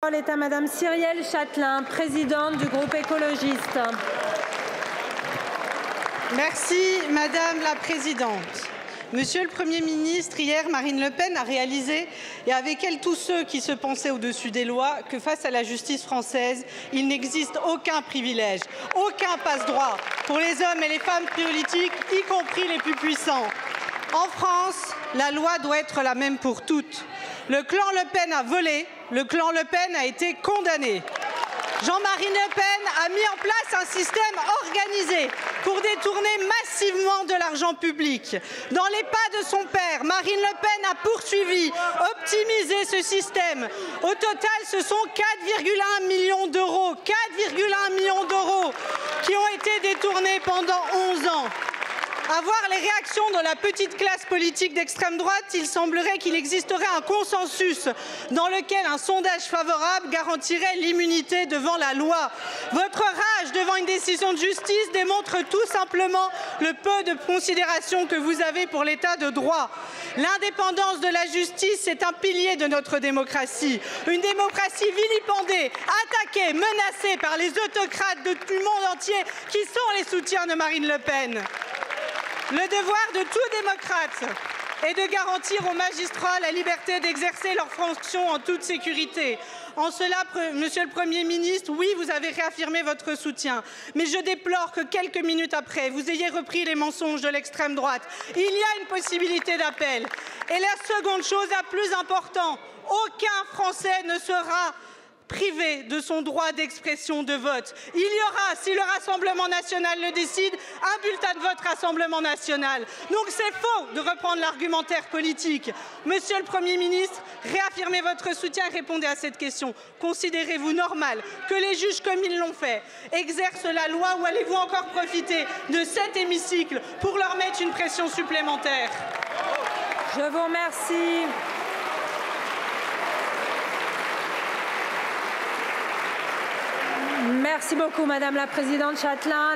La parole est à Madame Cyrielle Châtelain, présidente du groupe écologiste. Merci Madame la Présidente. Monsieur le Premier ministre, hier, Marine Le Pen a réalisé, et avec elle tous ceux qui se pensaient au-dessus des lois, que face à la justice française, il n'existe aucun privilège, aucun passe-droit pour les hommes et les femmes politiques, y compris les plus puissants. En France, la loi doit être la même pour toutes. Le clan Le Pen a volé, le clan Le Pen a été condamné. Jean-Marie Le Pen a mis en place un système organisé pour détourner massivement de l'argent public. Dans les pas de son père, Marine Le Pen a poursuivi, optimisé ce système. Au total, ce sont 4,1 millions d'euros, 4,1 millions d'euros qui ont été détournés pendant 11 ans. À voir les réactions de la petite classe politique d'extrême droite, il semblerait qu'il existerait un consensus dans lequel un sondage favorable garantirait l'immunité devant la loi. Votre rage devant une décision de justice démontre tout simplement le peu de considération que vous avez pour l'état de droit. L'indépendance de la justice est un pilier de notre démocratie. Une démocratie vilipendée, attaquée, menacée par les autocrates du monde entier qui sont les soutiens de Marine Le Pen. Le devoir de tout démocrate est de garantir aux magistrats la liberté d'exercer leurs fonctions en toute sécurité. En cela, Monsieur le Premier ministre, oui, vous avez réaffirmé votre soutien, mais je déplore que quelques minutes après, vous ayez repris les mensonges de l'extrême droite. Il y a une possibilité d'appel. Et la seconde chose, la plus importante, aucun Français ne sera privé de son droit d'expression de vote. Il y aura, si le Rassemblement national le décide, un bulletin de vote Rassemblement national. Donc c'est faux de reprendre l'argumentaire politique. Monsieur le Premier ministre, réaffirmez votre soutien et répondez à cette question. Considérez-vous normal que les juges, comme ils l'ont fait, exercent la loi ou allez-vous encore profiter de cet hémicycle pour leur mettre une pression supplémentaire? Je vous remercie. Merci beaucoup, Madame la Présidente Châtelain.